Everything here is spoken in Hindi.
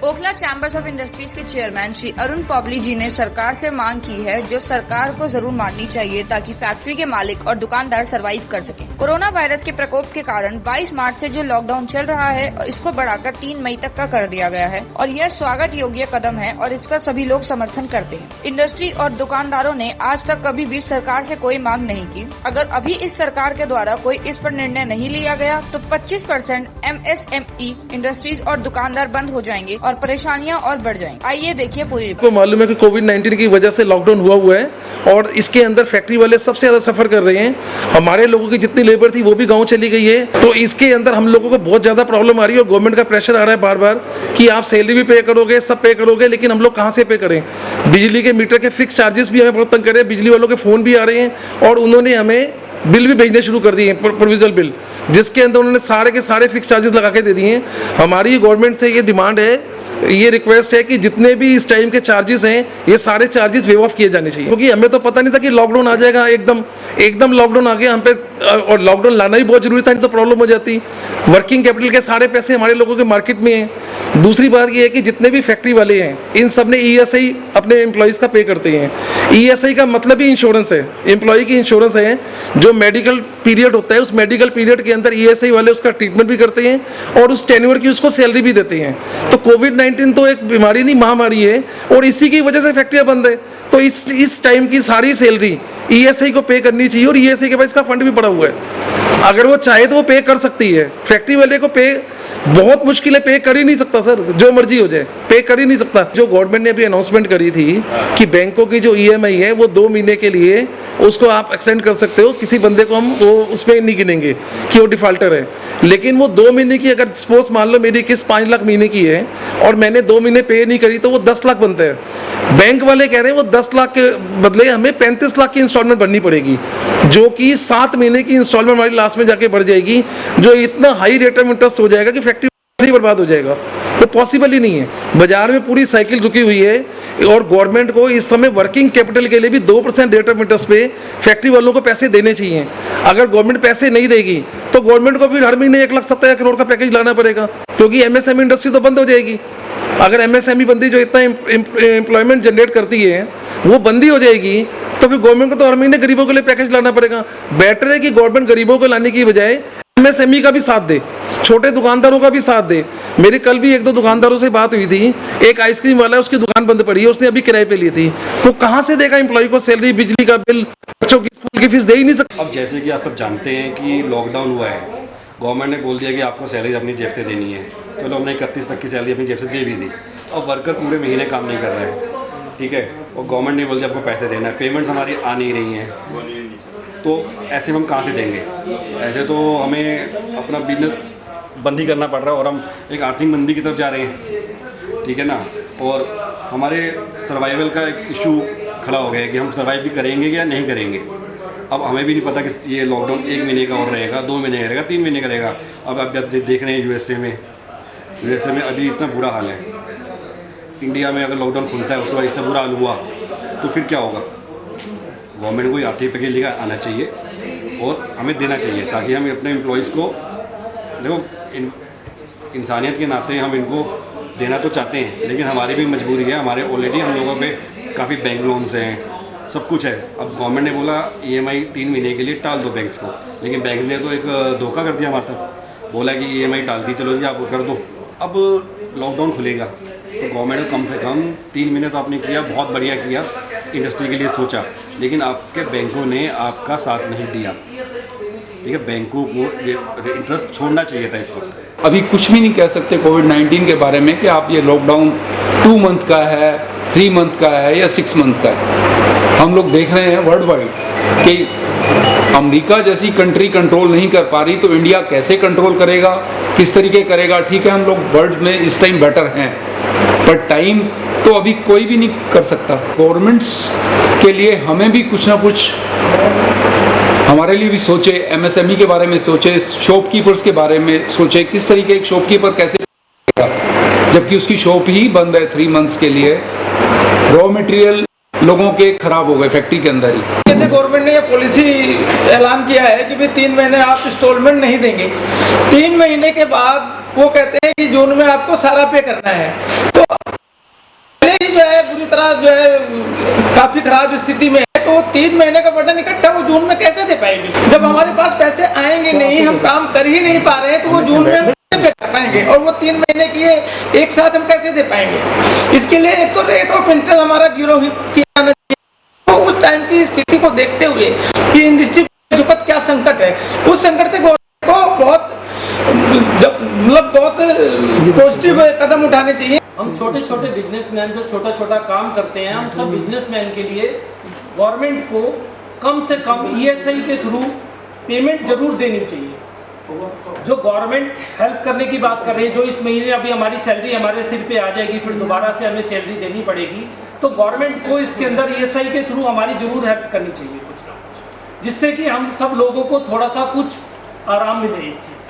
ओखला चैम्बर्स ऑफ इंडस्ट्रीज के चेयरमैन श्री अरुण पॉपली जी ने सरकार से मांग की है, जो सरकार को जरूर माननी चाहिए, ताकि फैक्ट्री के मालिक और दुकानदार सरवाइव कर सकें। कोरोना वायरस के प्रकोप के कारण 22 मार्च से जो लॉकडाउन चल रहा है, इसको बढ़ाकर 3 मई तक का कर दिया गया है और यह स्वागत योग्य कदम है और इसका सभी लोग समर्थन करते हैं। इंडस्ट्री और दुकानदारों ने आज तक कभी भी सरकार से कोई मांग नहीं की। अगर अभी इस सरकार के द्वारा कोई इस पर निर्णय नहीं लिया गया तो 25% MSME इंडस्ट्रीज और दुकानदार बंद हो जाएंगे और परेशानियां और बढ़ जाएंगी। आइए देखिए पूरी। आपको मालूम है कि कोविड-19 की वजह से लॉकडाउन हुआ है और इसके अंदर फैक्ट्री वाले सबसे ज्यादा सफर कर रहे हैं। हमारे लोगों की जितनी लेबर थी वो भी गांव चली गई है, तो इसके अंदर हम लोगों को बहुत ज्यादा प्रॉब्लम आ रही है और गवर्नमेंट का प्रेशर आ रहा है बार बार कि आप सैलरी भी पे करोगे, सब पे करोगे, लेकिन हम लोग कहाँ से पे करें। बिजली के मीटर के फिक्स चार्जेस भी हमें बहुत तंग कर रहे हैं, बिजली वालों के फोन भी आ रहे हैं और उन्होंने हमें बिल भी भेजने शुरू कर दिए हैं, प्रोविजनल बिल, जिसके अंदर उन्होंने सारे के सारे फिक्स चार्जेस लगा के दे दिए हैं। हमारी गवर्नमेंट से ये डिमांड है, ये रिक्वेस्ट है कि जितने भी इस टाइम के चार्जेस हैं ये सारे चार्जेस वेव ऑफ किए जाने चाहिए, क्योंकि हमें तो पता नहीं था कि लॉकडाउन आ जाएगा। एकदम लॉकडाउन आ गया हम पे, और लॉकडाउन लाना ही बहुत जरूरी था, नहीं तो प्रॉब्लम हो जाती। वर्किंग कैपिटल के सारे पैसे हमारे लोगों के मार्केट में हैं। दूसरी बात ये है कि जितने भी फैक्ट्री वाले हैं इन सब ने ESI अपने एम्प्लॉयज़ का पे करते हैं। ESI का मतलब ही इंश्योरेंस है, एम्प्लॉय की इंश्योरेंस है। जो मेडिकल पीरियड होता है उस मेडिकल पीरियड के अंदर ESI वाले उसका ट्रीटमेंट भी करते हैं और उस टेन्योर की उसको सैलरी भी देते हैं। तो कोविड-19 तो एक बीमारी नहीं, महामारी है और इसी की वजह से फैक्ट्रियां बंद है। तो इस टाइम की सारी सैलरी ESI को पे करनी चाहिए और ESI के पास इसका फंड भी पड़ा हुआ है। अगर वो चाहे तो वो पे कर सकती है। फैक्ट्री वाले को पे बहुत मुश्किल है, पे कर ही नहीं सकता सर, जो मर्जी हो जाए पे कर ही नहीं सकता। जो गवर्नमेंट ने अभी अनाउंसमेंट करी थी कि बैंकों की जो EMI है वो 2 महीने के लिए उसको आप एक्सटेंड कर सकते हो, किसी बंदे को हम वो उसमें नहीं गिनेंगे कि वो डिफॉल्टर है। लेकिन वो 2 महीने की, अगर सपोज मान लो मेरी किस्त 5 लाख महीने की है और मैंने 2 महीने पे नहीं करी तो वो 10 लाख बनता है। बैंक वाले कह रहे हैं वो 10 लाख के बदले हमें 35 लाख की इंस्टॉलमेंट भरनी पड़ेगी, जो कि 7 महीने की इंस्टॉलमेंट हमारी लास्ट में जाके बढ़ जाएगी, जो इतना हाई रेट ऑफ इंटरेस्ट हो जाएगा कि फैक्ट्री ही बर्बाद हो जाएगा। वो पॉसिबल ही नहीं है। बाजार में पूरी साइकिल रुकी हुई है और गवर्नमेंट को इस समय वर्किंग कैपिटल के लिए भी 2% रेट ऑफ इंटरेस्ट पे फैक्ट्री वालों को पैसे देने चाहिए। अगर गवर्नमेंट पैसे नहीं देगी तो गवर्नमेंट को फिर हर महीने 1,70,000 करोड़ का पैकेज लाना पड़ेगा, क्योंकि MSME इंडस्ट्री तो बंद हो जाएगी। अगर MSME बंदी जो इतना एम्प्लॉयमेंट जनरेट करती है वो बंदी हो जाएगी तो फिर गवर्नमेंट को तो हर महीने गरीबों के लिए पैकेज लाना पड़ेगा। बेटर है कि गवर्नमेंट गरीबों को लाने की बजाय MSME का भी साथ दे, छोटे दुकानदारों का भी साथ दे। मेरी कल भी 1-2 दुकानदारों से बात हुई थी। एक आइसक्रीम वाला है, उसकी दुकान बंद पड़ी है, उसने अभी किराए पे ली थी। वो कहाँ से देगा एम्प्लॉय को सैलरी, बिजली का बिल, बच्चों की स्कूल की फीस दे ही नहीं सकता। अब जैसे कि आप सब जानते हैं कि लॉकडाउन हुआ है, गवर्नमेंट ने बोल दिया कि आपको सैलरी अपनी जेब से देनी है। चलो हमने 31 तक की सैलरी अपनी जेब से दे भी दी। अब वर्कर पूरे महीने काम नहीं कर रहे हैं, ठीक है, और गवर्नमेंट ने बोल दिया आपको पैसे देना है, पेमेंट्स हमारी आ नहीं रही हैं, तो ऐसे में हम कहाँ से देंगे। ऐसे तो हमें अपना बिजनेस बंद ही करना पड़ रहा है और हम एक आर्थिक मंदी की तरफ जा रहे हैं, ठीक है ना। और हमारे सर्वाइवल का एक इशू खड़ा हो गया है कि हम सर्वाइव भी करेंगे या नहीं करेंगे। अब हमें भी नहीं पता कि ये लॉकडाउन 1 महीने का और रहेगा, 2 महीने का रहेगा, 3 महीने का रहेगा। अब आप देख रहे हैं USA में अभी इतना बुरा हाल है। इंडिया में अगर लॉकडाउन खुलता है उसके बाद इससे बुरा हाल हुआ तो फिर क्या होगा। गवर्नमेंट को आर्थिक पैकेज लेकर आना चाहिए और हमें देना चाहिए, ताकि हम अपने एम्प्लॉयज़ को, देखो इंसानियत के नाते हम इनको देना तो चाहते हैं, लेकिन हमारी भी मजबूरी है। हमारे ऑलरेडी हम लोगों पे काफ़ी बैंक लोन्स हैं, सब कुछ है। अब गवर्नमेंट ने बोला EMI 3 महीने के लिए टाल दो बैंक्स को, लेकिन बैंक ने तो एक धोखा कर दिया हमारे साथ, बोला कि EMI टाल दी, चलो जी आप कर दो। अब लॉकडाउन खुलेगा तो गवर्नमेंट को कम से कम 3 महीने तो आपने किया, बहुत बढ़िया किया, इंडस्ट्री के लिए सोचा, लेकिन आपके बैंकों ने आपका साथ नहीं दिया, ठीक है। बैंकों को इंटरेस्ट छोड़ना चाहिए था इस वक्त। अभी कुछ भी नहीं कह सकते कोविड-19 के बारे में कि आप ये लॉकडाउन 2 मंथ का है, 3 मंथ का है या 6 मंथ का है। हम लोग देख रहे हैं वर्ल्ड वाइड कि अमेरिका जैसी कंट्री कंट्रोल नहीं कर पा रही, तो इंडिया कैसे कंट्रोल करेगा, किस तरीके करेगा। ठीक है, हम लोग वर्ल्ड में इस टाइम बेटर हैं, पर टाइम तो अभी कोई भी नहीं कर सकता। गवर्नमेंट्स के लिए हमें भी कुछ ना कुछ, हमारे लिए भी सोचे, MSME के बारे में सोचे, शॉपकीपर्स के बारे में सोचे, किस तरीके एक शॉपकीपर कैसे करेगा जबकि उसकी शॉप ही बंद है 3 मंथ्स के लिए। रॉ मटेरियल लोगों के खराब हो गए फैक्ट्री के अंदर ही। जैसे गवर्नमेंट ने ये पॉलिसी ऐलान किया है कि भाई 3 महीने आप इंस्टॉलमेंट नहीं देंगे, 3 महीने के बाद वो कहते हैं कि जून में आपको सारा पे करना है। तो पहले ही जो है बुरी तरह जो है काफी खराब स्थिति में है, तो 3 महीने का बर्डन इकट्ठा वो जून में कैसे दे पाएगी? जब हमारे पास पैसे आएंगे नहीं, हम काम कर ही नहीं पा रहे हैं, तो वो जून में कैसे पे कर पाएंगे? और वो 3 महीने की एक साथ हम कैसे दे पाएंगे? इसके लिए एक तो रेट ऑफ इंटरेस्ट हमारा 0 किया जाना चाहिए। तो उस टाइम की स्थिति को देखते हुए कि इंडस्ट्री वक्त क्या संकट है, उस संकट से गवर्नमेंट को बहुत पॉजिटिव कदम उठाने चाहिए। हम छोटे छोटे बिजनेसमैन जो छोटा छोटा काम करते हैं, हम सब बिजनेसमैन के लिए गवर्नमेंट को कम से कम ESI के थ्रू पेमेंट जरूर देनी चाहिए। जो गवर्नमेंट हेल्प करने की बात कर रही है, जो इस महीने अभी हमारी सैलरी हमारे सिर पे आ जाएगी, फिर दोबारा से हमें सैलरी देनी पड़ेगी, तो गवर्नमेंट को इसके अंदर ESI के थ्रू हमारी जरूर हेल्प करनी चाहिए कुछ ना कुछ, जिससे कि हम सब लोगों को थोड़ा सा कुछ आराम मिले इस चीज़।